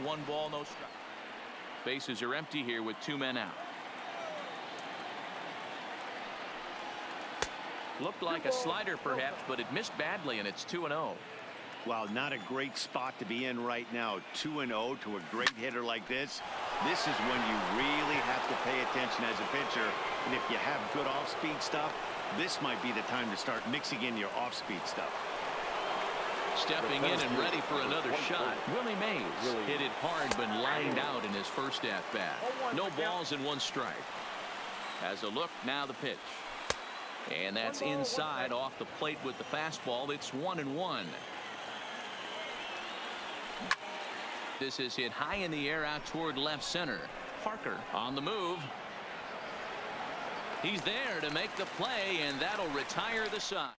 1 ball, no strike. Bases are empty here with 2 men out. Looked like a slider perhaps, but it missed badly, and it's 2-0. Well, not a great spot to be in right now. 2-0 to a great hitter like this. This is when you really have to pay attention as a pitcher. And if you have good off-speed stuff, this might be the time to start mixing in your off-speed stuff. Stepping in and ready for another shot. Willie Mays hit it hard but lined out in his first at-bat. No balls and 1 strike. As a look, now the pitch. And that's inside off the plate with the fastball. It's 1-1. This is hit high in the air out toward left center. Parker on the move. He's there to make the play, and that'll retire the side.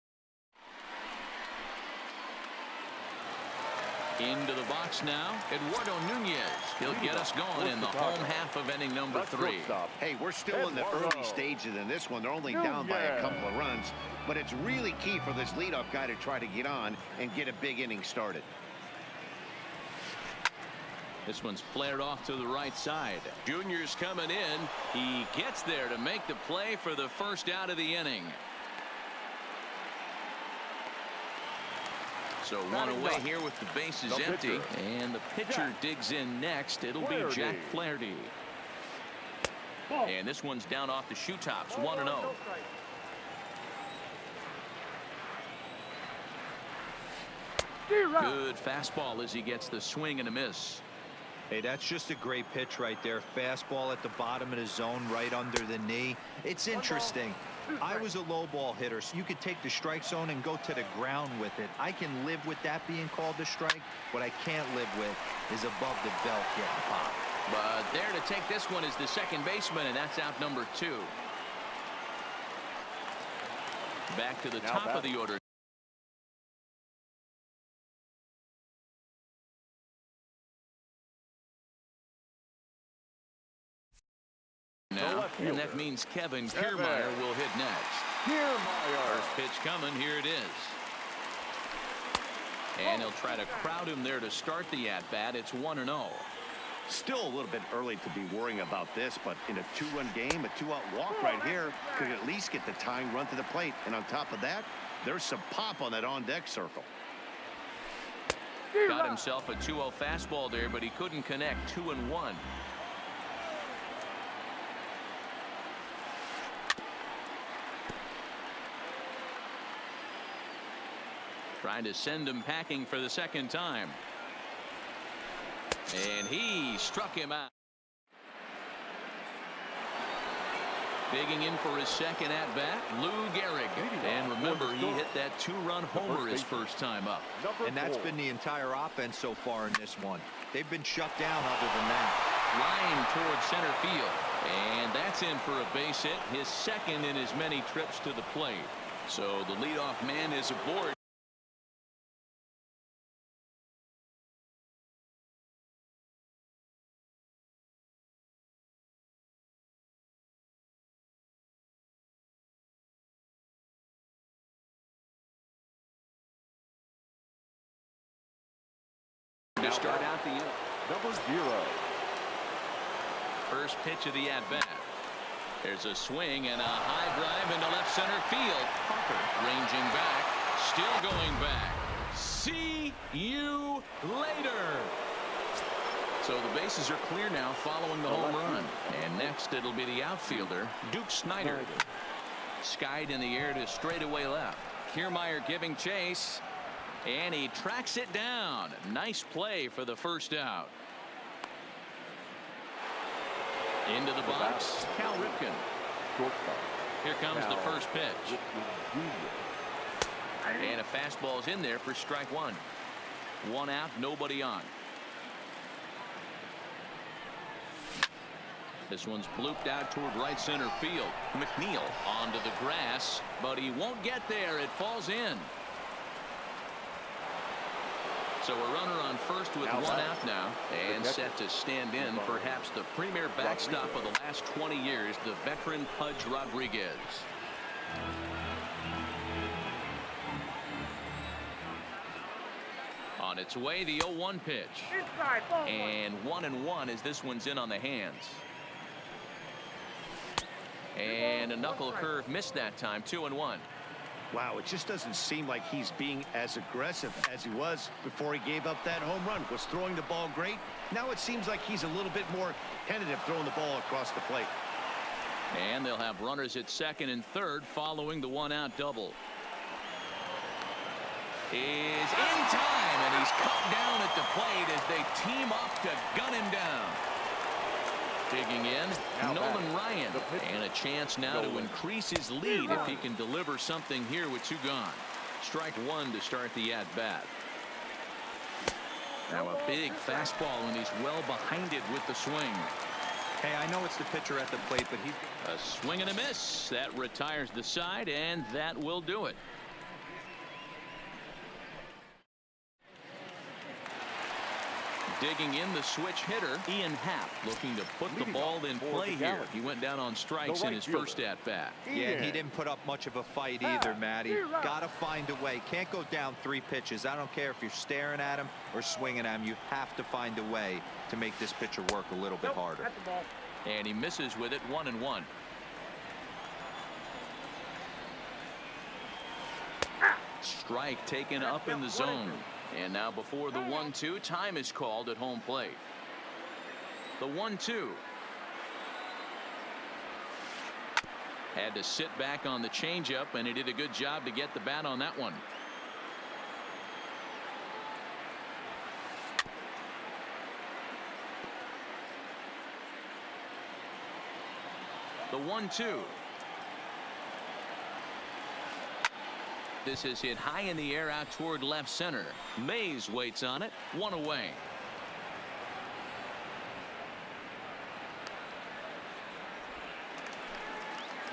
Into the box now, Eduardo Nunez. He'll get us going in the home half of inning number 3. Hey, we're still in the early stages in this one. They're only down by a couple of runs, but it's really key for this leadoff guy to try to get on and get a big inning started. This one's flared off to the right side. Junior's coming in. He gets there to make the play for the first out of the inning. So 1 away here with the bases empty. And the pitcher digs in next. It'll be Jack Flaherty. And this one's down off the shoe tops. 1-0. Good fastball as he gets the swing and a miss. Hey, that's just a great pitch right there. Fastball at the bottom of the zone, right under the knee. It's interesting. I was a low ball hitter, so you could take the strike zone and go to the ground with it. I can live with that being called a strike. What I can't live with is above the belt getting popped. But there to take this one is the second baseman, and that's out number 2. Back to the top of the order. Now, and that means Kevin Kiermaier will hit next. First pitch coming. Here it is. And he'll try to crowd him there to start the at-bat. It's 1-0. Still a little bit early to be worrying about this, but in a 2-run game, a 2-out walk right here could at least get the tying run to the plate. And on top of that, there's some pop on that on-deck circle. Got himself a 2-0 fastball there, but he couldn't connect. 2-1. Trying to send him packing for the second time. And he struck him out. Digging in for his second at-bat, Lou Gehrig. And remember, he hit that 2-run homer his first time up. And that's been the entire offense so far in this one. They've been shut down other than that. Line towards center field. And that's in for a base hit, his second in as many trips to the plate. So the leadoff man is aboard. To start out the inning. Number 0. First pitch of the at-bat. There's a swing and a high drive into left center field. Parker ranging back, still going back. See you later. So the bases are clear now following the home run. And next it'll be the outfielder, Duke Snider. Skied in the air to straightaway left. Kiermaier giving chase. And he tracks it down. Nice play for the first out. Into the box, Cal Ripken. Here comes the first pitch. And a fastball's in there for strike 1. 1 out, nobody on. This one's blooped out toward right center field. McNeil onto the grass, but he won't get there. It falls in. So a runner on first with 1 out now, and set to stand in perhaps the premier backstop of the last 20 years, the veteran Pudge Rodriguez. On On its way, the 0-1 pitch. And 1-1 as this one's in on the hands. And a knuckle curve missed that time. 2-1. Wow, it just doesn't seem like he's being as aggressive as he was before he gave up that home run. Was throwing the ball great. Now it seems like he's a little bit more tentative throwing the ball across the plate. And they'll have runners at second and third following the one-out double. Is in time, and he's cut down at the plate as they team up to gun him down. Digging in, Nolan Ryan, and a chance now to increase his lead if he can deliver something here with 2 gone. Strike 1 to start the at-bat. Now a big fastball, and he's well behind it with the swing. Hey, I know it's the pitcher at the plate, but he's a swing and a miss. That retires the side, and that will do it. Digging in, the switch hitter, Ian Happ, looking to put the ball in play here. He went down on strikes in his first at-bat. Yeah, and he didn't put up much of a fight either, Matty. Got to find a way. Can't go down 3 pitches. I don't care if you're staring at him or swinging at him. You have to find a way to make this pitcher work a little bit harder. And he misses with it. 1-1. Strike taken up in the zone. And now before the 1-2, time is called at home plate. The 1-2. Had to sit back on the changeup, and he did a good job to get the bat on that one. The 1-2. This is hit high in the air out toward left center. Mays waits on it. 1 away.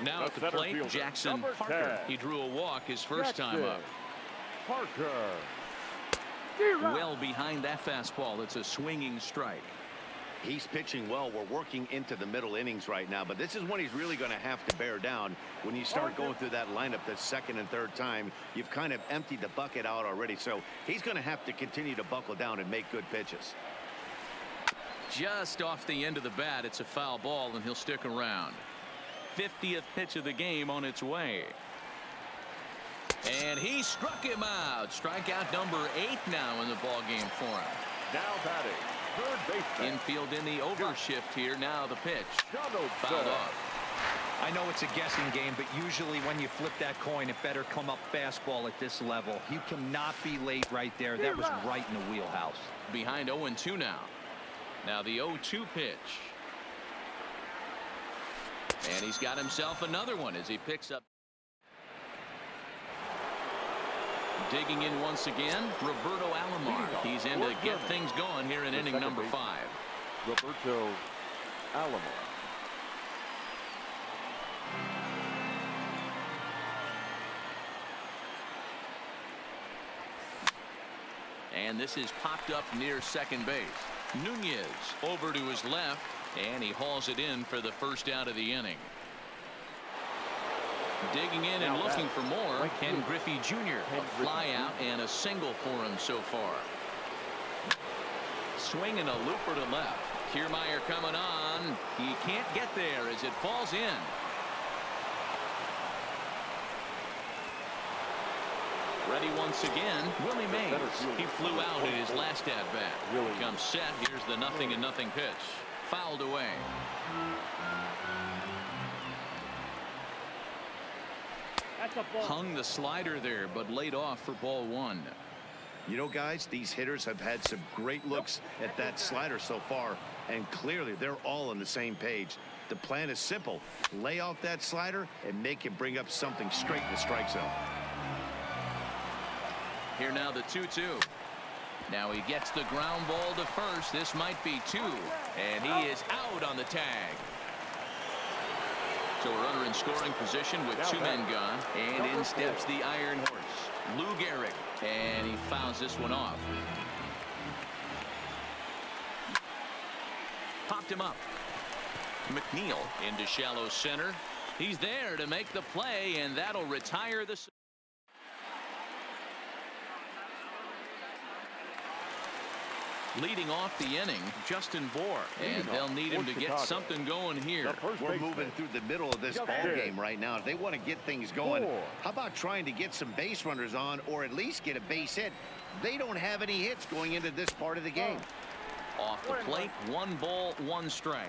Now at the plate, fielder, Jackson Parker. 10. He drew a walk his first time up. Parker. Well behind that fastball. It's a swinging strike. He's pitching well. We're working into the middle innings right now, but this is when he's really going to have to bear down. When you start going through that lineup the second and third time, you've kind of emptied the bucket out already. So he's going to have to continue to buckle down and make good pitches. Just off the end of the bat, it's a foul ball, and he'll stick around. 50th pitch of the game on its way. And he struck him out. Strikeout number 8 now in the ball game for him. Now batting. Third baseman. Infield in the overshift here. Now the pitch. Fouled off. I know it's a guessing game, but usually when you flip that coin, it better come up fastball at this level. You cannot be late right there. That was right in the wheelhouse. Behind 0-2 now. Now the 0-2 pitch. And he's got himself another one as he picks up. Digging in once again, Roberto Alomar. He's in to get things going here in inning number 5. Roberto Alomar. And this is popped up near second base. Nunez over to his left, and he hauls it in for the first out of the inning. Digging in and looking for more, Ken Griffey Jr. A fly out and a single for him so far. Swinging a looper to left. Kiermaier coming on. He can't get there as it falls in. Ready once again, Willie Mays. He flew out in his last at-bat. Comes set. Here's the 0-0 pitch. Fouled away. Hung the slider there, but laid off for ball 1. You know, guys, these hitters have had some great looks at that slider so far, and clearly they're all on the same page. The plan is simple. Lay off that slider and make him bring up something straight in the strike zone. Here now the 2-2. Now he gets the ground ball to first. This might be 2, and he is out on the tag. So a runner in scoring position with 2 men gone, and in steps the Iron Horse, Lou Gehrig, and he fouls this one off. Popped him up. McNeil into shallow center. He's there to make the play, and that'll retire the. Leading off the inning, Justin Bohr, and they'll need him to get something going here. We're moving through the middle of this ball game right now. If they want to get things going, how about trying to get some base runners on or at least get a base hit? They don't have any hits going into this part of the game. Off the plate, 1 ball, 1 strike.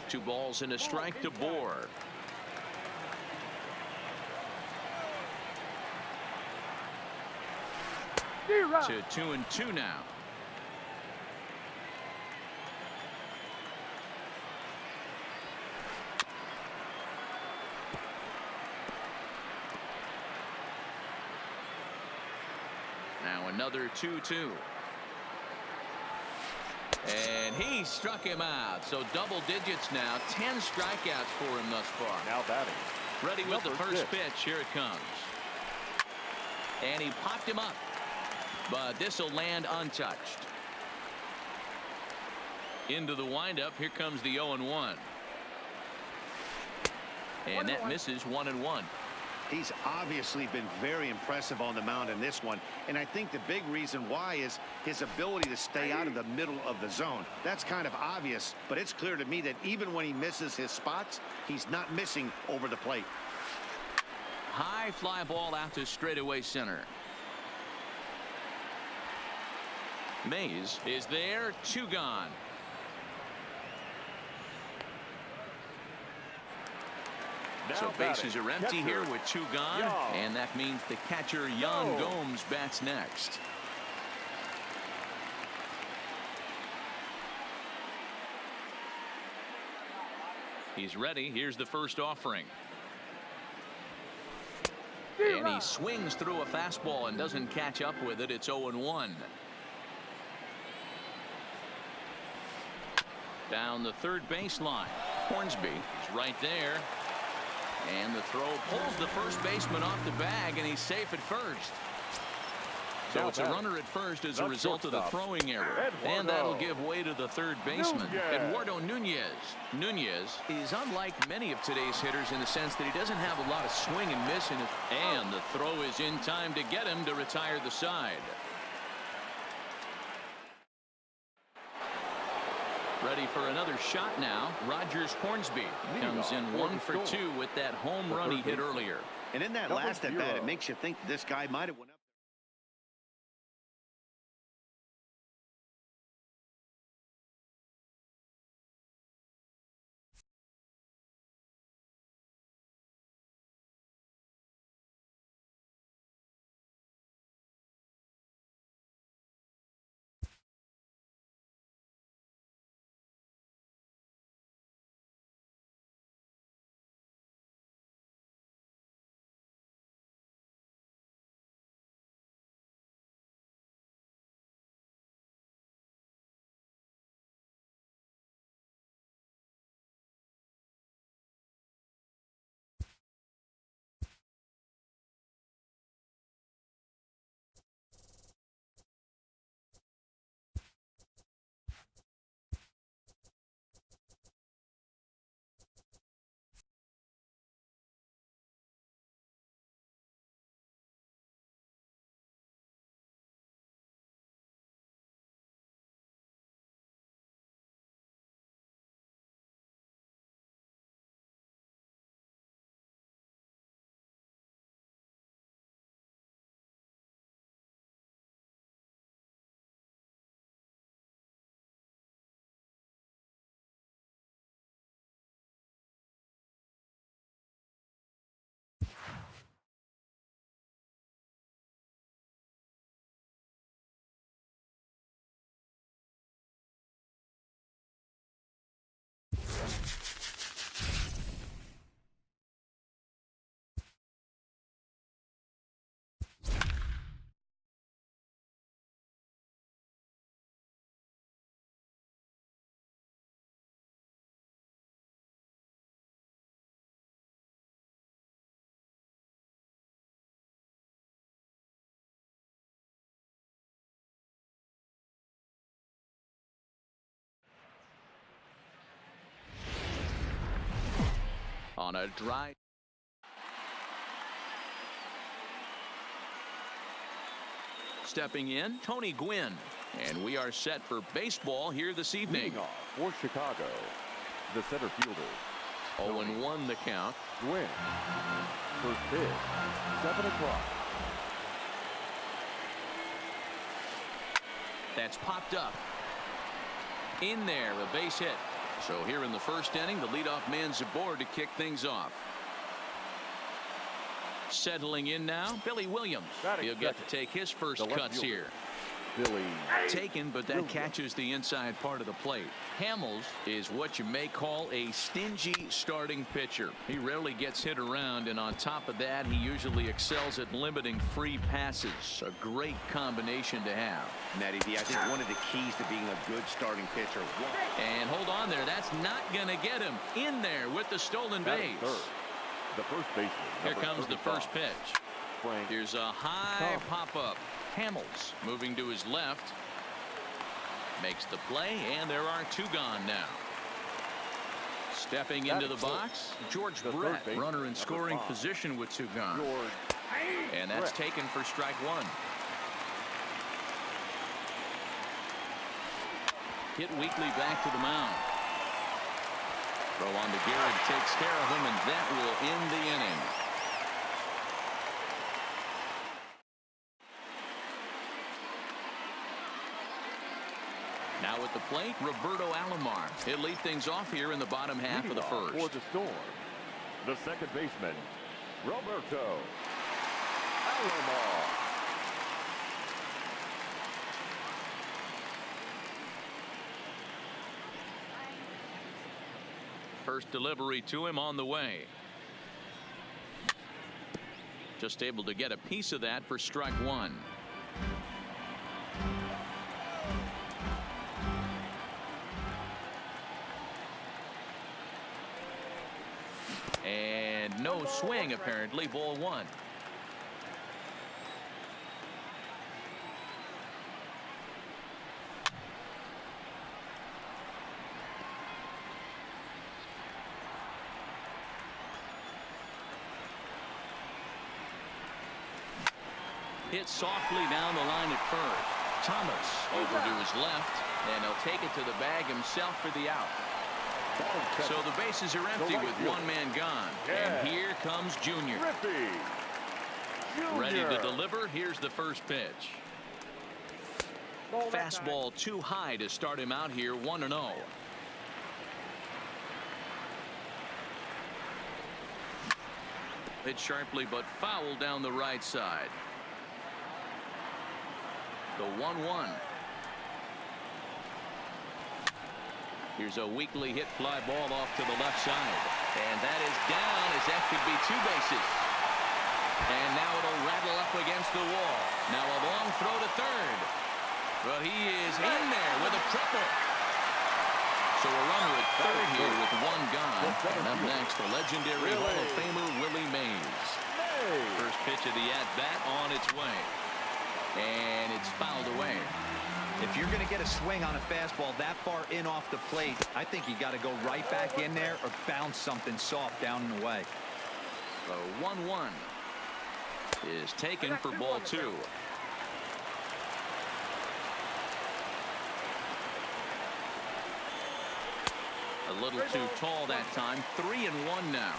Two balls and a strike to Bohr. To 2-2 now. Now another 2-2. And he struck him out. So double digits now. 10 strikeouts for him thus far. Now batting. Ready with the first pitch. Here it comes. And he popped him up. But this will land untouched. Into the windup. Here comes the 0-1. And that misses 1-1. He's obviously been very impressive on the mound in this one. And I think the big reason why is his ability to stay out of the middle of the zone. That's kind of obvious, but it's clear to me that even when he misses his spots, he's not missing over the plate. High fly ball out to straightaway center. Mays is there, 2 gone. So bases are empty here with 2 gone, and that means the catcher Yan Gomes bats next. He's ready. Here's the first offering. And he swings through a fastball and doesn't catch up with it. It's 0-1. Down the third baseline. Hornsby is right there. And the throw pulls the first baseman off the bag, and he's safe at first. So it's a runner at first as a result of the throwing error. And that'll give way to the third baseman, Eduardo Nunez. Nunez is unlike many of today's hitters in the sense that he doesn't have a lot of swing and miss in it. And the throw is in time to get him to retire the side. Ready for another shot now. Rogers Hornsby comes in 1 for 2 with that home run he hit earlier. And in that last at bat, it makes you think this guy might have went up. On a drive. Stepping in, Tony Gwynn. And we are set for baseball here this evening. Leading off for Chicago, the center fielder. 0-1 the count. Gwynn. First pitch, 7 o'clock. That's popped up. In there, a base hit. So here in the first inning, the leadoff man's aboard to kick things off. Settling in now, Billy Williams. He'll get to take his first cuts here. Billy. Taken, but that catches the inside part of the plate. Hamels is what you may call a stingy starting pitcher. He rarely gets hit around, and on top of that, he usually excels at limiting free passes. A great combination to have. Matty D, I think one of the keys to being a good starting pitcher. And hold on there. That's not going to get him in there with the stolen base. The first baseman. Here comes the first pitch. Here's a high pop-up. Hamels moving to his left. Makes the play, and there are 2 gone now. Stepping into the box, George Brett, runner in scoring position with 2 gone. And that's taken for strike 1. Hit Weekly back to the mound. Throw on to Garrett, takes care of him, and that will end the inning. Now at the plate, Roberto Alomar. He'll lead things off here in the bottom half of the first. For the Storm, the second baseman, Roberto Alomar. First delivery to him on the way. Just able to get a piece of that for strike 1. And no swing, apparently. Ball 1. Hit softly down the line at first. Thomas over to his left, and he'll take it to the bag himself for the out. So the bases are empty with 1 man gone. And here comes Junior. Ready to deliver. Here's the first pitch. Fastball too high to start him out here, 1-0. Hit sharply but foul down the right side. The 1-1. Here's a Weekly hit fly ball off to the left side. And that is down, as that could be 2 bases. And now it'll rattle up against the wall. Now a long throw to third. But he is in there with a triple. So a runner at third here with 1 gone. And up next, the legendary Hall of Famer Willie Mays. First pitch of the at-bat on its way. And it's fouled away. If you're going to get a swing on a fastball that far in off the plate, I think you got to go right back in there or bounce something soft down and away. The 1-1 is taken for ball 2. A little too tall that time. 3-1 now.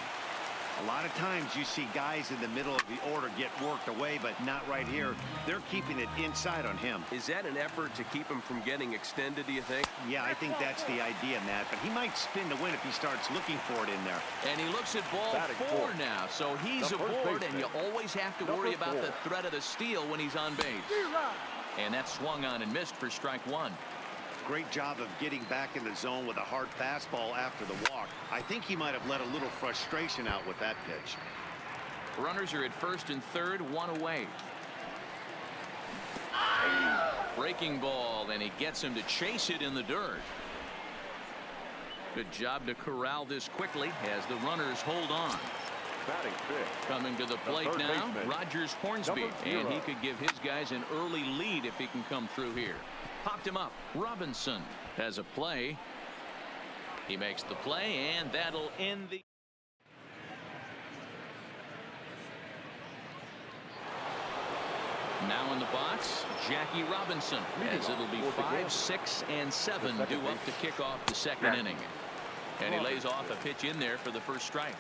A lot of times you see guys in the middle of the order get worked away, but not right here. They're keeping it inside on him. Is that an effort to keep him from getting extended, do you think? Yeah, I think that's the idea, Matt. But he might spin to win if he starts looking for it in there. And he looks at ball 4 now. So he's aboard, and you always have to worry about the threat of the steal when he's on base. And that swung on and missed for strike 1. Great job of getting back in the zone with a hard fastball after the walk. I think he might have let a little frustration out with that pitch. Runners are at first and third, 1 away. Breaking ball, and he gets him to chase it in the dirt. Good job to corral this quickly as the runners hold on. Coming to the plate now, Rogers Hornsby, and he could give his guys an early lead if he can come through here. Popped him up. Robinson has a play. He makes the play, and that'll end the. Now in the box, Jackie Robinson, as it'll be 5, 6, and 7 due up to kick off the second inning. And he lays off a pitch in there for the first strike.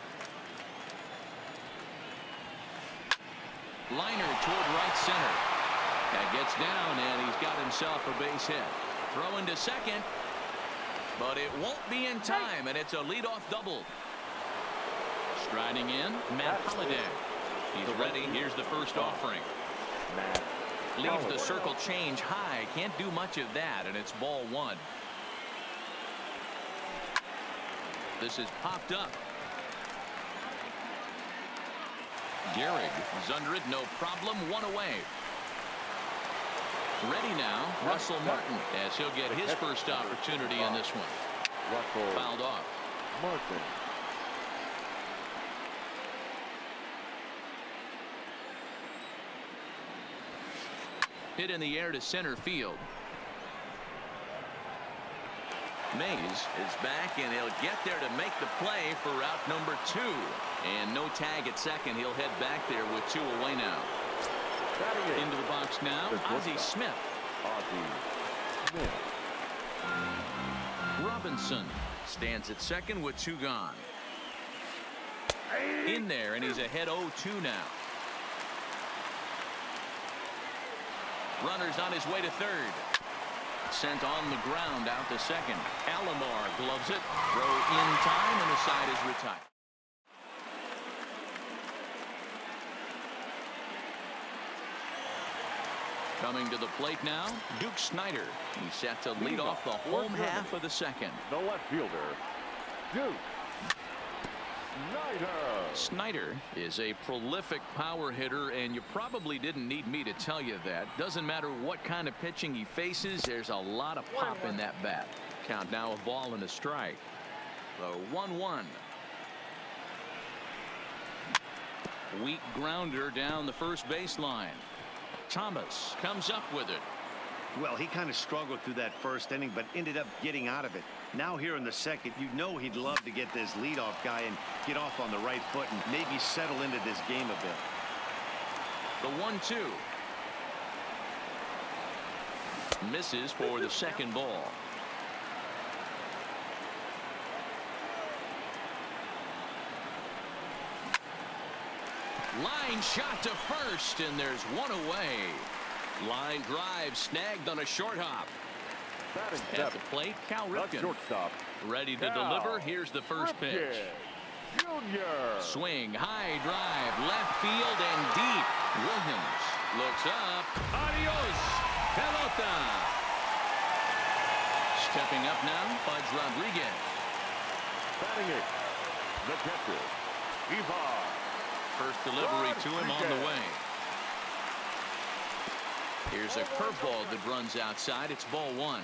Liner toward right center. That gets down, and he's got himself a base hit. Throwing to second, but it won't be in time, and it's a leadoff double. Striding in, Matt Holliday. He's ready. Here's the first offering. Leaves the circle change high. Can't do much of that, and it's ball one. This is popped up. Gehrig is under it, no problem. One away. Ready now, Russell Martin, as he'll get his first opportunity in this one. Fouled off. Martin. Hit in the air to center field. Mays is back, and he'll get there to make the play for route number 2. And no tag at second. He'll head back there with 2 away now. Into the box now, Ozzie Smith. Robinson stands at second with 2 gone. In there, and he's ahead 0-2 now. Runner's on his way to third. Sent on the ground out to second. Alomar gloves it. Throw in time, and the side is retired. Coming to the plate now, Duke Snider. He's set to lead off the home half of the second. The left fielder, Duke Snider. Snider is a prolific power hitter, and you probably didn't need me to tell you that. Doesn't matter what kind of pitching he faces, there's a lot of pop in that bat. Count now, a ball and a strike. The 1-1. Weak grounder down the first baseline. Thomas comes up with it. Well, he kind of struggled through that first inning, but ended up getting out of it. Now here in the second, you know he'd love to get this leadoff guy and get off on the right foot and maybe settle into this game a bit. The 1-2. Misses for the second ball. Line shot to first, and there's 1 away. Line drive snagged on a short hop. At the plate, Cal Ripken. Shortstop. Ready to deliver. Here's the first pitch. Junior. Swing, high drive, left field and deep. Williams looks up. Adios, pelota. Stepping up now, Fudge Rodriguez. Batting it, the catcher, Ivar. First delivery to him on the way. Here's a curveball that runs outside. It's ball 1.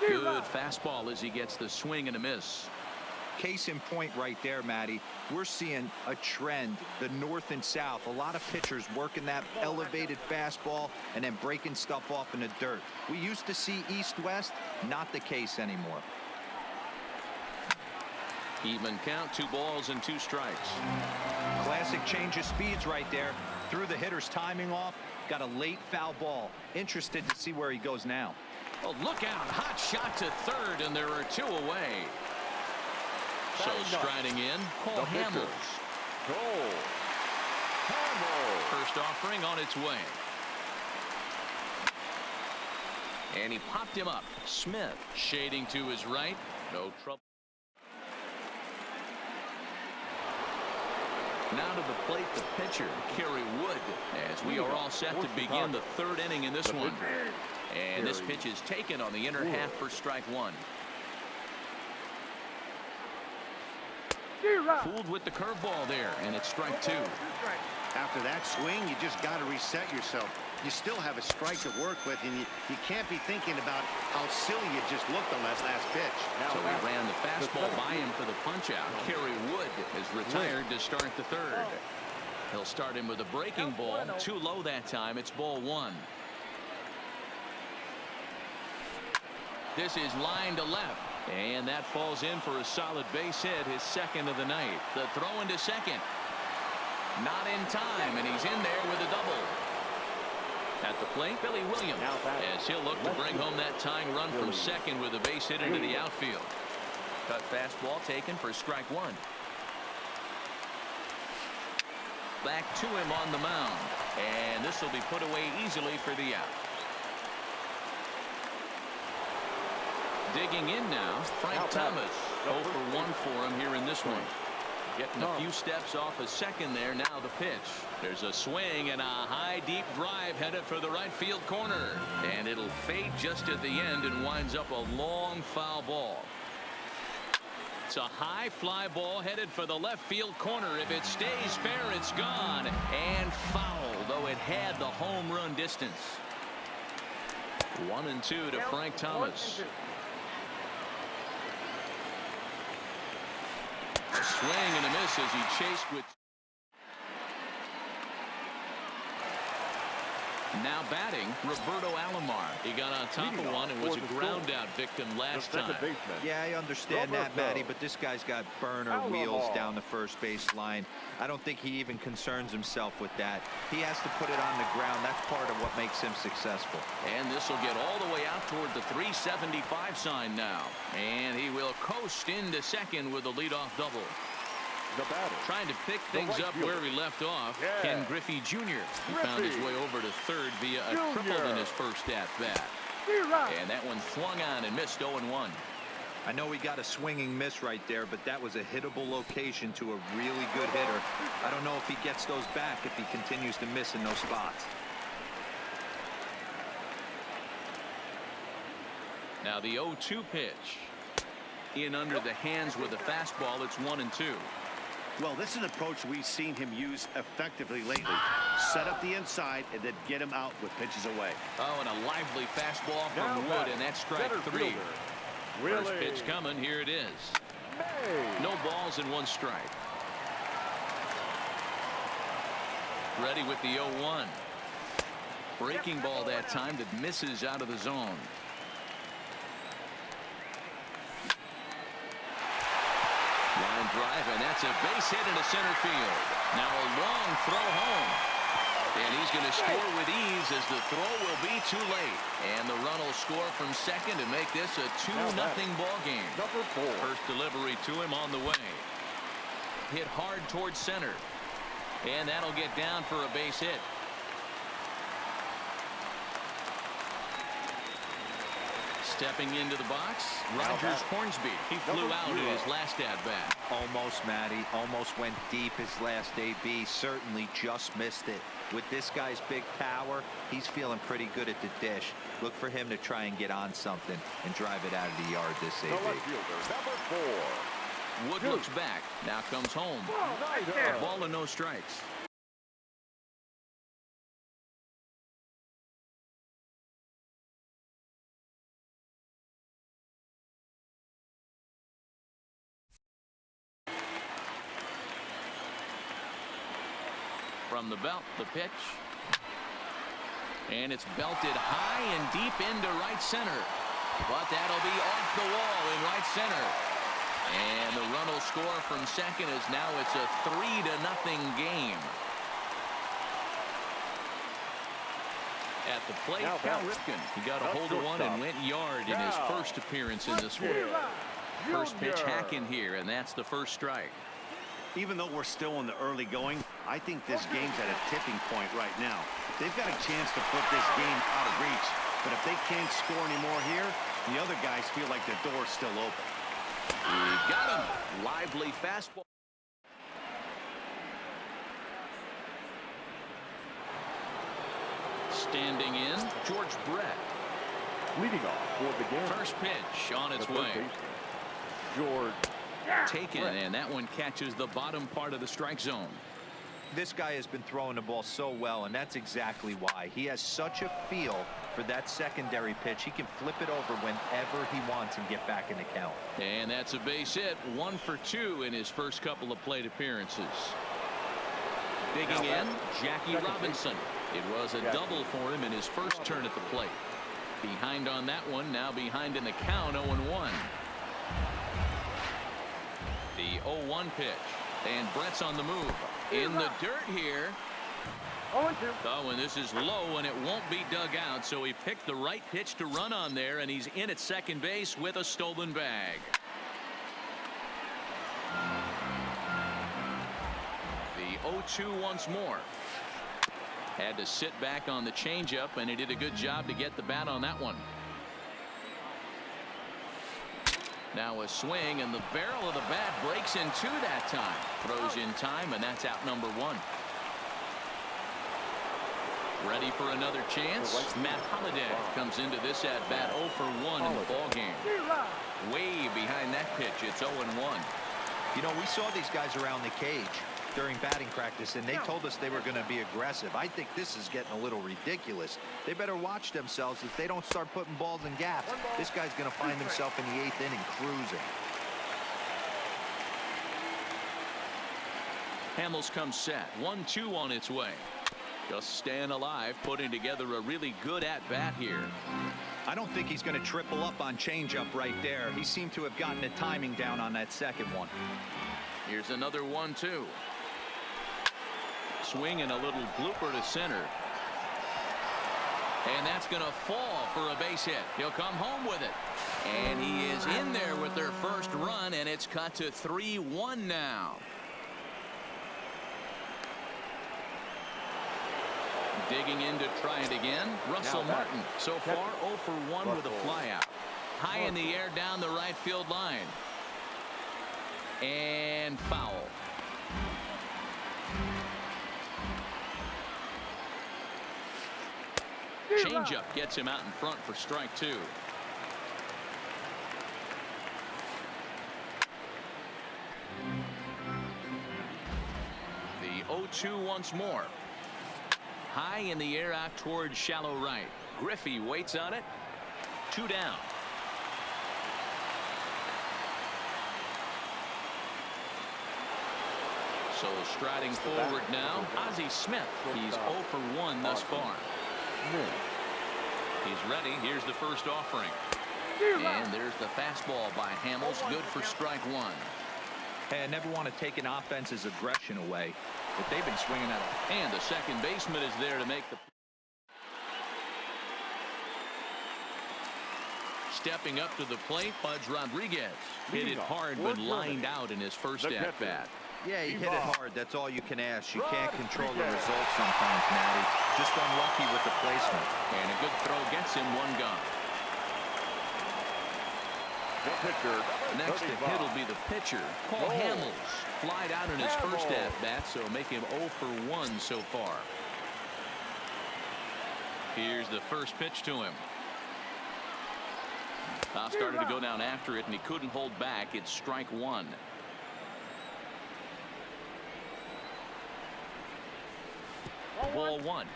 Good fastball as he gets the swing and a miss. Case in point right there, Matty. We're seeing a trend, the north and south. A lot of pitchers working that elevated fastball and then breaking stuff off in the dirt. We used to see east-west, not the case anymore. Even count, 2 balls and 2 strikes. Classic change of speeds right there. Threw the hitter's timing off. Got a late foul ball. Interested to see where he goes now. Oh, look out. Hot shot to third, and there are 2 away. So striding in, Cole Hamels. Cole Hamels. First offering on its way. And he popped him up. Smith shading to his right. No trouble. Now to the plate, the pitcher, Kerry Wood, as we are all set to begin the 3rd inning in this one. And this pitch is taken on the inner half for strike 1. Fooled with the curveball there, and it's strike 2. After that swing, you just got to reset yourself. You still have a strike to work with, and you can't be thinking about how silly you just looked on that last pitch. So he ran the fastball by him for the punch-out. Kerry Wood is retired to start the 3rd. He'll start him with a breaking ball. Too low that time. It's ball 1. This is line to left, And that falls in for a solid base hit, his second of the night. The throw into second. Not in time, and he's in there with a double. At the plate, Billy Williams, as he'll look to bring home that tying run from second with a base hit into the outfield. Cut fastball taken for strike one. Back to him on the mound, and this will be put away easily for the out. Digging in now, Frank Thomas. 0 for 1 for him here in this one. Getting a few steps off a second there. Now the pitch. There's a swing and a high deep drive headed for the right field corner. And it'll fade just at the end and winds up a long foul ball. It's a high fly ball headed for the left field corner. If it stays fair, it's gone. And foul, though it had the home run distance. 1-2 to Frank Thomas. A swing and a miss as he chased with. Now batting, Roberto Alomar. He got on top of one and was a ground out victim last time. Yeah, I understand that, Matty, but this guy's got burner wheels down the first base line. I don't think he even concerns himself with that. He has to put it on the ground. That's part of what makes him successful. And this will get all the way out toward the 375 sign now. And he will coast into second with a leadoff double. The batter, trying to pick things up where he left off. Ken Griffey Jr. He found his way over to third via a triple in his first at bat. And that one swung on and missed 0-1. I know he got a swinging miss right there, but that was a hittable location to a really good hitter. I don't know if he gets those back if he continues to miss in those spots. Now the 0-2 pitch. In under the hands with a fastball. It's 1-2. Well, this is an approach we've seen him use effectively lately. Set up the inside and then get him out with pitches away. Oh, and a lively fastball from Wood, and that's strike three. First pitch coming. Here it is. No balls and one strike. Ready with the 0-1. Breaking ball that time that misses out of the zone. Line drive, and that's a base hit into center field. Now a long throw home. And he's going to score with ease as the throw will be too late. And the run will score from second to make this a 2-0 ball game. Number 4. First delivery to him on the way. Hit hard towards center. And that'll get down for a base hit. Stepping into the box, Rogers Hornsby. He flew out in his last at-bat. Almost, Matty. Almost went deep his last AB. Certainly just missed it. With this guy's big power, he's feeling pretty good at the dish. Look for him to try and get on something and drive it out of the yard this AB. Number 4. Wood looks back. Now comes home. A ball and no strikes. From the belt, the pitch. And it's belted high and deep into right center. But that'll be off the wall in right center. And the run will score from second as now it's a 3-0 game. At the plate, Cal Ripken. He got a hold of one and went yard in his first appearance in this one. First pitch hacking here, and that's the first strike. Even though we're still in the early going, I think this game's at a tipping point right now. They've got a chance to put this game out of reach. But if they can't score anymore here, the other guys feel like the door's still open. He got him. Lively fastball. Standing in, George Brett. Leading off for the game. First pitch on its way. George. Taken, and that one catches the bottom part of the strike zone. This guy has been throwing the ball so well, and that's exactly why. He has such a feel for that secondary pitch. He can flip it over whenever he wants and get back in the count. And that's a base hit. 1 for 2 in his first couple of plate appearances. Digging in, Jackie Robinson. It was a double for him in his first turn at the plate. Behind on that one, now behind in the count, 0-1. The 0-1 pitch. And Brett's on the move. In the dirt here. Oh, and this is low, and it won't be dug out, so he picked the right pitch to run on there, and he's in at second base with a stolen bag. The 0-2 once more. Had to sit back on the changeup, and he did a good job to get the bat on that one. Now a swing, and the barrel of the bat breaks in two that time. Throws in time, and that's out number one. Ready for another chance. Matt Holliday comes into this at bat 0 for 1 in the ball game. Way behind that pitch. It's 0-1. You know, we saw these guys around the cage during batting practice, and they told us they were going to be aggressive. I think this is getting a little ridiculous. They better watch themselves. If they don't start putting balls in gaps, this guy's going to find himself in the 8th inning cruising. Hamels comes set. 1-2 on its way. Just staying alive, putting together a really good at-bat here. I don't think he's going to triple up on changeup right there. He seemed to have gotten the timing down on that second one. Here's another 1-2. Swing and a little blooper to center. And that's going to fall for a base hit. He'll come home with it. And he is in there with their first run, and it's cut to 3-1 now. Digging in to try it again. Russell Martin so far 0 for 1 with a flyout. High in the air down the right field line. And foul. Changeup gets him out in front for strike 2. The 0-2 once more. High in the air out towards shallow right. Griffey waits on it. 2 down. So striding forward now, Ozzie Smith. He's 0 for 1 thus far. He's ready. Here's the first offering. And there's the fastball by Hamels. Good for strike 1. Hey, I never want to take an offense's aggression away, but they've been swinging at it. And the second baseman is there to make the. Stepping up to the plate, Pudge Rodriguez. Hit it hard, but lined out in his first at-bat. Yeah, he hit it hard. That's all you can ask. You can't control the results sometimes, Matty. Just unlucky with the placement. And a good throw gets him 1 gone. Next to hit will be the pitcher, Paul Hamels. Flied out in his first at-bat, so make him 0 for 1 so far. Here's the first pitch to him. Started to go down after it, and he couldn't hold back. It's strike 1. Ball 1.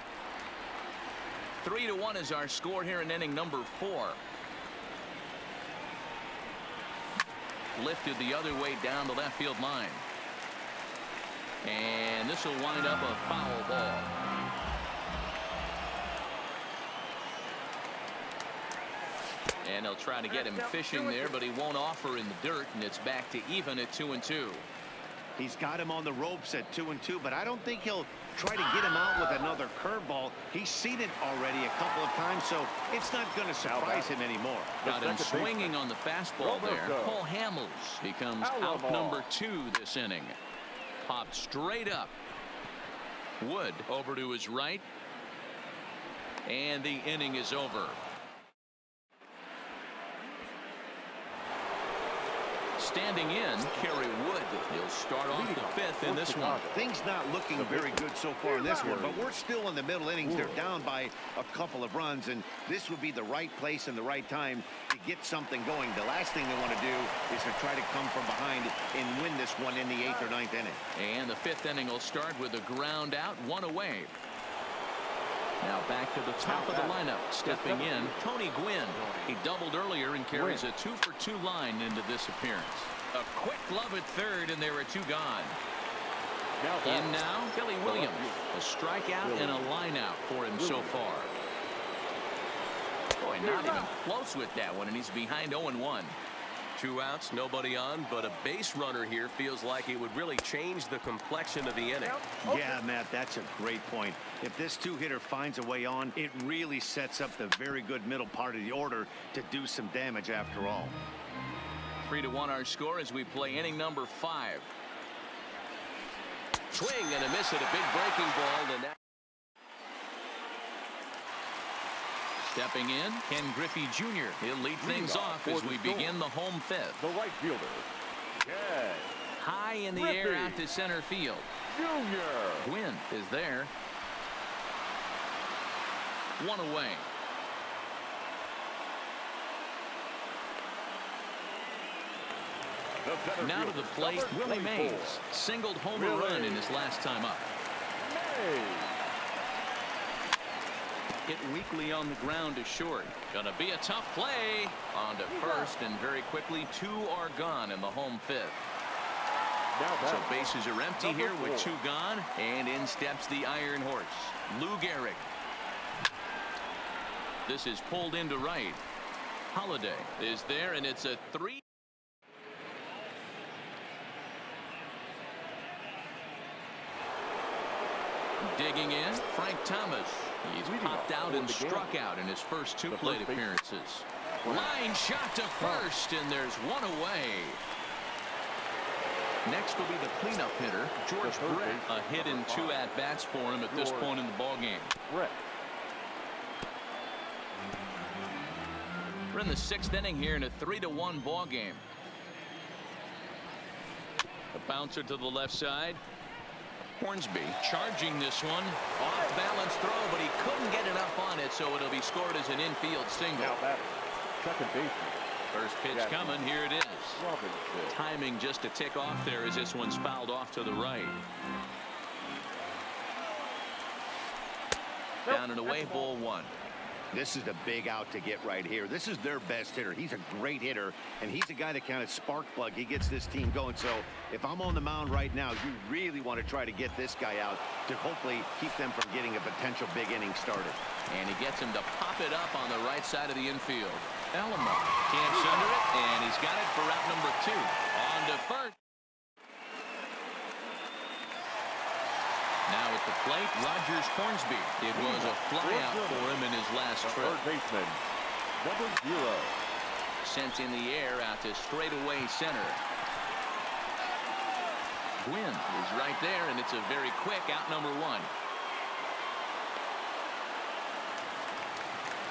3-1 is our score here in inning number 4. Lifted the other way down the left field line. And this will wind up a foul ball. And they'll try to get him fishing there, but he won't offer in the dirt, and it's back to even at 2-2. He's got him on the ropes at 2-2, but I don't think he'll try to get him out with another curveball. He's seen it already a couple of times, so it's not going to surprise him anymore. Got him swinging on the fastball there. Paul Hamels becomes out number 2 this inning. Popped straight up. Wood over to his right. And the inning is over. Standing in, Kerry Wood. He'll start off the 5th in this one. Things not looking very good so far in this one, but we're still in the middle innings. They're down by a couple of runs, and this would be the right place and the right time to get something going. The last thing they want to do is to try to come from behind and win this one in the 8th or 9th inning. And the 5th inning will start with a ground out, 1 away. Now back to the top of the lineup. Stepping in, Tony Gwynn. He doubled earlier and carries a 2-for-2 line into this appearance. A quick glove at third, and there are 2 gone. In now, Billy Williams. A strikeout and a line out for him so far. Boy, not even close with that one, and he's behind 0-1. 2 outs, nobody on, but a base runner here feels like it would really change the complexion of the inning. Yeah, Matt, that's a great point. If this two-hitter finds a way on, it really sets up the very good middle part of the order to do some damage after all. 3-1 our score as we play inning number 5. Swing and a miss at a big breaking ball. And that Stepping in, Ken Griffey Jr. He'll lead things off as we begin the home 5th. The right fielder, Ken High in the air out to center field. Jr. Gwynn is there. 1 away. Now to the plate, Willie Mays. Singled home a run in his last time up. Hit weakly on the ground to short. Gonna be a tough play. On to first, and very quickly 2 are gone in the home 5th. So bases are empty here with 2 gone, and in steps the Iron Horse, Lou Gehrig. This is pulled into right. Holiday is there, and it's a 3. Digging in, Frank Thomas. He's popped out and struck out in his first 2 plate appearances. Line shot to first, and there's 1 away. Next will be the cleanup hitter, George Brett. A hit in 2 at-bats for him at this point in the ballgame. We're in the 6th inning here in a 3-1 ballgame. A bouncer to the left side. Hornsby charging this one. Off balance throw, but he couldn't get enough on it, so it'll be scored as an infield single. Second baseman. First pitch coming. Here it is. Timing just a tick off there as this one's fouled off to the right. Down and away, ball 1. This is a big out to get right here. This is their best hitter. He's a great hitter, and he's a guy that kind of spark plug. He gets this team going. So if I'm on the mound right now, you really want to try to get this guy out to hopefully keep them from getting a potential big inning started. And he gets him to pop it up on the right side of the infield. Elmo camps under it, and he's got it for out number 2. On to first. Now at the plate, Rogers Hornsby. It was a flyout for him in his last trip. Third baseman, number 0. Sent in the air out to straightaway center. Gwynn is right there, and it's a very quick out number 1.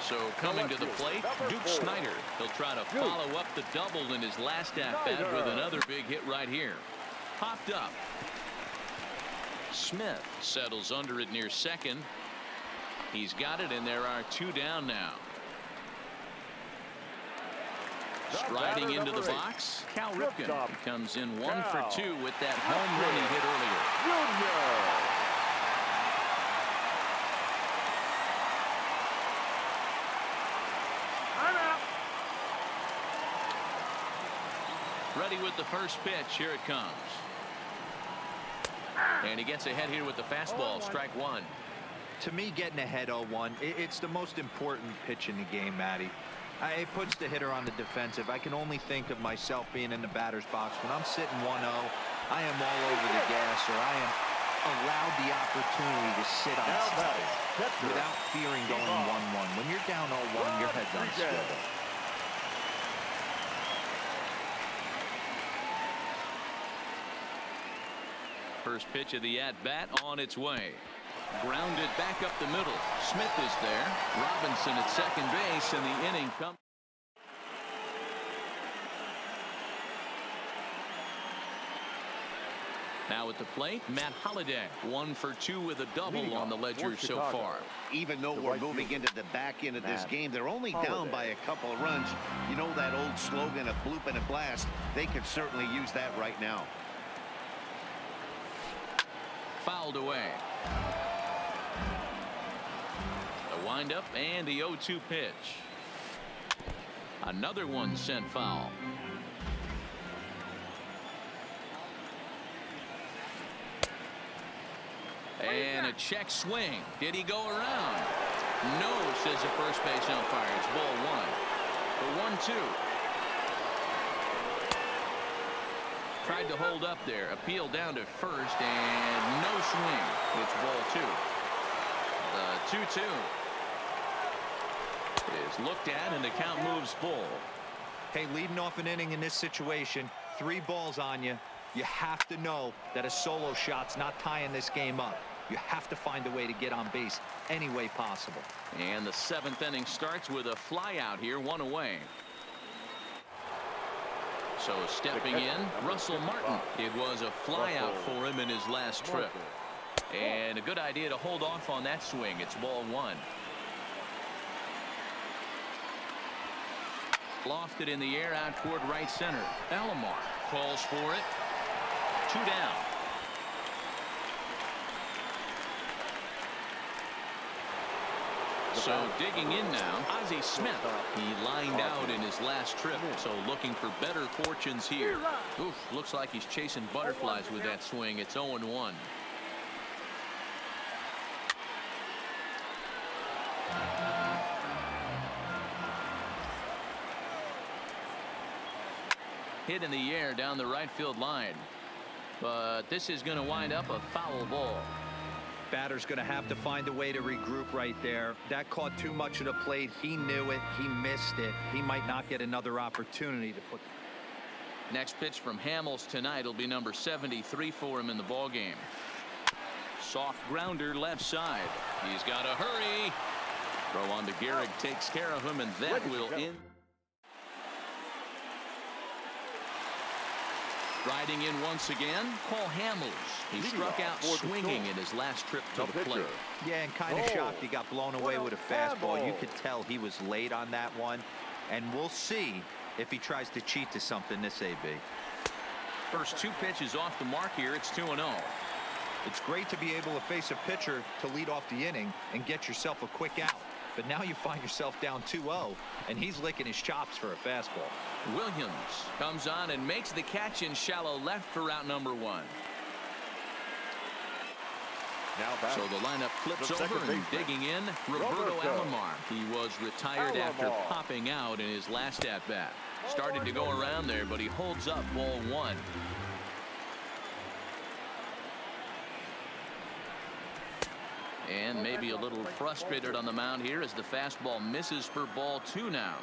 So coming to the plate, Duke Snider. He'll try to follow up the double in his last at-bat with another big hit right here. Popped up. Smith settles under it near second. He's got it, and there are 2 down now. Striding into the box, Cal Ripken comes in 1 for 2 with that home run he hit earlier. Ready with the first pitch. Here it comes. And he gets ahead here with the fastball. Strike 1. To me, getting ahead 0-1, it's the most important pitch in the game, Matty. It puts the hitter on the defensive. I can only think of myself being in the batter's box. When I'm sitting 1-0, I am all over the gas, or I am allowed the opportunity to sit on something without fearing going 1-1. When you're down 0-1, your head's on swivel. First pitch of the at-bat on its way. Grounded back up the middle. Smith is there. Robinson at second base, and the inning comes. Now at the plate, Matt Holliday. 1 for 2 with a double on the ledger so far. Even though we're moving into the back end of this game, they're only down by a couple of runs. You know that old slogan, a bloop and a blast. They could certainly use that right now. Fouled away. The windup and the 0-2 pitch. Another one sent foul. And a check swing. Did he go around? No, says the first base umpire. It's ball 1. The 1-2. Tried to hold up there. Appeal down to first, and no swing. It's ball 2. The 2-2 is looked at, and the count moves full. Hey, leading off an inning in this situation, 3 balls on you. You have to know that a solo shot's not tying this game up. You have to find a way to get on base any way possible. And the 7th inning starts with a fly out here, 1 away. So stepping in, Russell Martin. It was a fly out for him in his last trip. And a good idea to hold off on that swing. It's ball 1. Lofted in the air out toward right center. Alomar calls for it. 2 down. So digging in now, Ozzie Smith. He lined out in his last trip, so looking for better fortunes here. Oof, looks like he's chasing butterflies with that swing. It's 0-1. Hit in the air down the right field line. But this is going to wind up a foul ball. Batter's going to have to find a way to regroup right there. That caught too much of the plate. He knew it. He missed it. He might not get another opportunity to put. Next pitch from Hamels tonight will be number 73 for him in the ballgame. Soft grounder left side. He's got to hurry. Throw on to Gehrig takes care of him, and that will end. Riding in once again, Paul Hamels. He struck out swinging in his last trip to the plate. Yeah, and kind of shocked he got blown away with a fastball. You could tell he was late on that one. And we'll see if he tries to cheat to something this AB. First 2 pitches off the mark here. It's 2-0. It's great to be able to face a pitcher to lead off the inning and get yourself a quick out. But now you find yourself down 2-0, and he's licking his chops for a fastball. Williams comes on and makes the catch in shallow left for out number 1. So the lineup flips over, and digging in, Roberto Alomar. He was retired after popping out in his last at-bat. Started to go around there, but he holds up ball 1. And maybe a little frustrated on the mound here as the fastball misses for ball 2 now.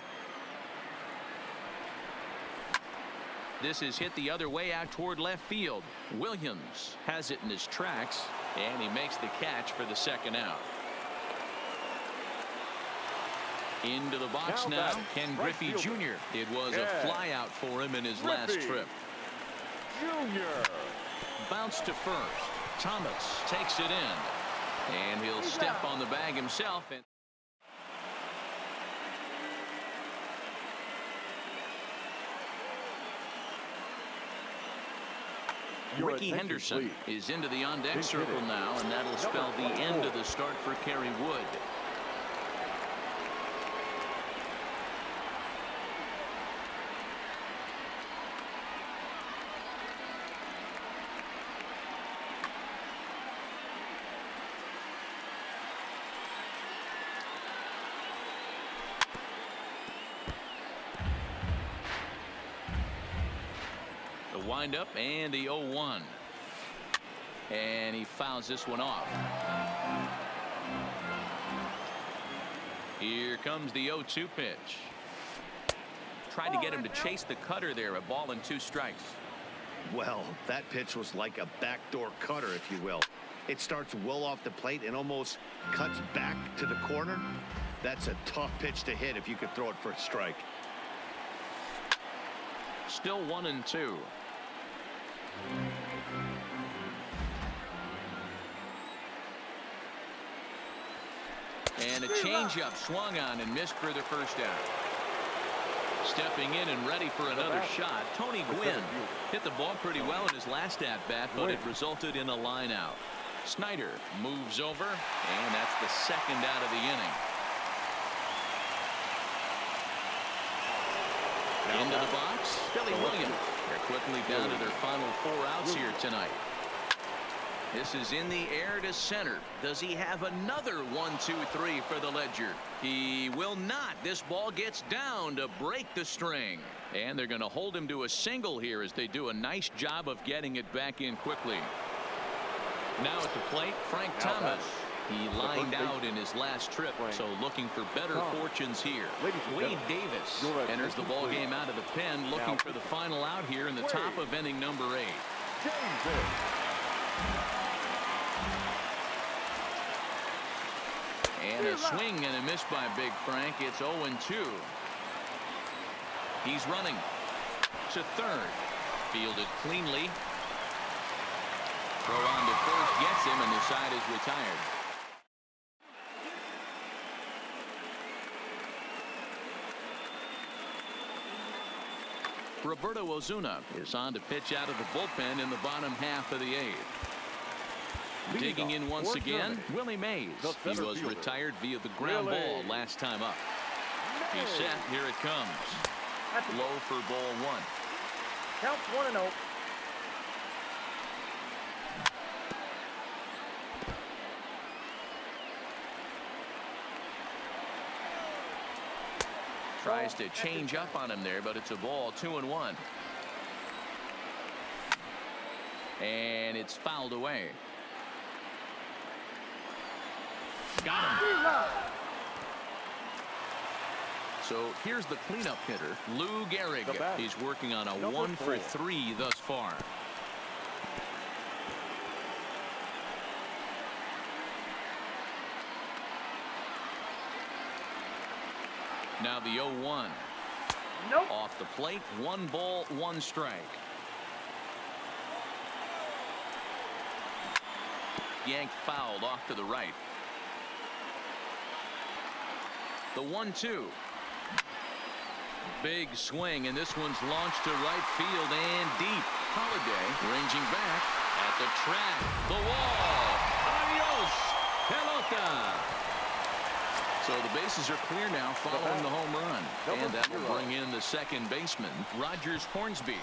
This is hit the other way out toward left field. Williams has it in his tracks, and he makes the catch for the 2nd out. Into the box now, Ken Griffey Jr. It was a fly out for him in his last trip. Bounce to first. Thomas takes it in. And he'll step on the bag himself. And Ricky Henderson is into the on-deck circle now, and that'll spell the end of the start for Kerry Wood. Wind up and the 0-1, and he fouls this one off. Here comes the 0-2 pitch. Tried to get him to chase the cutter there. A ball and 2 strikes. Well, that pitch was like a backdoor cutter, if you will. It starts well off the plate and almost cuts back to the corner. That's a tough pitch to hit if you could throw it for a strike. Still 1-2. And a changeup swung on and missed for the 1st out. Stepping in and ready for another shot, Tony Gwynn hit the ball pretty well in his last at-bat, but it resulted in a line out. Snyder moves over, and that's the 2nd out of the inning. Into the box, Billy Williams. They're quickly down to their final 4 outs here tonight. This is in the air to center. Does he have another 1-2-3 for the Ledger? He will not. This ball gets down to break the string. And they're going to hold him to a single here as they do a nice job of getting it back in quickly. Now at the plate, Frank Thomas. He lined out in his last trip, so looking for better fortunes here. Wade Davis enters the ball game out of the pen, looking for the final out here in the top of inning number 8. And a swing and a miss by Big Frank. It's 0-2. He's running to third. Fielded cleanly. Throw on to first gets him, and the side is retired. Roberto Ozuna is on to pitch out of the bullpen in the bottom half of the 8th. Digging in once again, Willie Mays. He was retired via the ground ball last time up. He's set. Here it comes. Low for ball 1. Counts 1-0. Tries to change up on him there, but it's a ball. 2-1. And it's fouled away. Got him. So here's the cleanup hitter, Lou Gehrig. He's working on a 1-for-3 thus far. Now the 0-1. Nope. Off the plate, 1 ball, 1 strike. Yanked fouled off to the right. The 1-2. Big swing, and this one's launched to right field and deep. Holiday ranging back at the track. The wall. Adios, pelota. So the bases are clear now following the home run. And that will bring in the second baseman, Rogers Hornsby.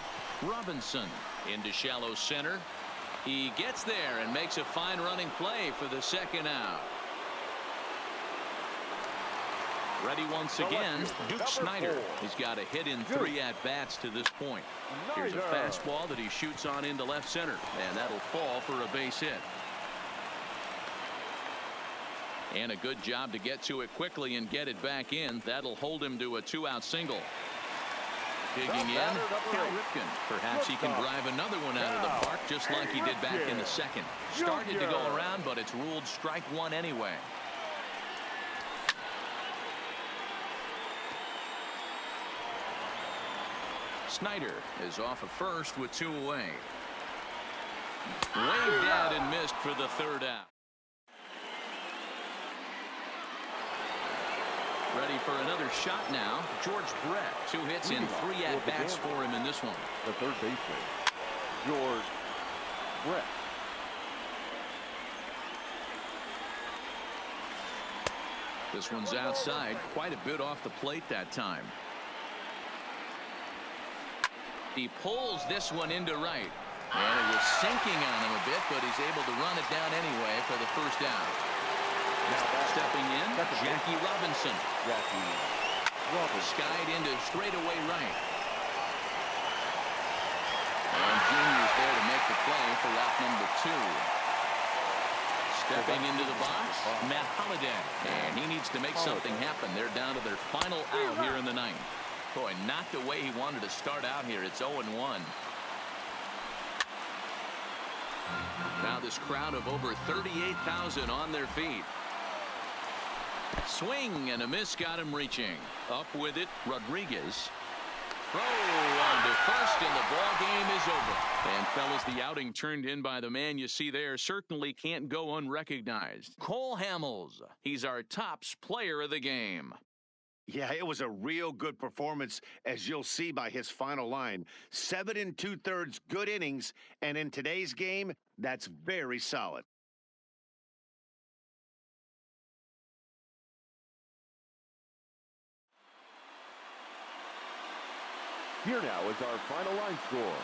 Robinson into shallow center. He gets there and makes a fine running play for the second out. Ready once again, Duke Snider. He's got a hit in 3 at-bats to this point. Here's a fastball that he shoots on into left center, and that'll fall for a base hit. And a good job to get to it quickly and get it back in. That'll hold him to a 2-out single. Digging in, Cal Ripken. Perhaps he can drive another one out of the park just like he did back in the second. Started to go around, but it's ruled strike 1 anyway. Snider is off of first with 2 away. Waved out and missed for the 3rd out. Ready for another shot now. George Brett. 2 hits in 3 at-bats for him in this one. The third baseman, George Brett. This one's outside. Quite a bit off the plate that time. He pulls this one into right. And it was sinking on him a bit, but he's able to run it down anyway for the 1st out. Stepping in, Jackie Robinson. Skied into straightaway right. And Junior's there to make the play for out number 2. Stepping into the box, Matt Holiday. And he needs to make something happen. They're down to their final out here in the 9th. Boy, not the way he wanted to start out here. It's 0-1. Now this crowd of over 38,000 on their feet. Swing and a miss got him reaching. Up with it, Rodriguez. Throw on to first, and the ball game is over. And fellas, the outing turned in by the man you see there certainly can't go unrecognized. Cole Hamels. He's our tops player of the game. Yeah, it was a real good performance, as you'll see by his final line. 7 2/3 good innings, and in today's game, that's very solid. Here now is our final line score.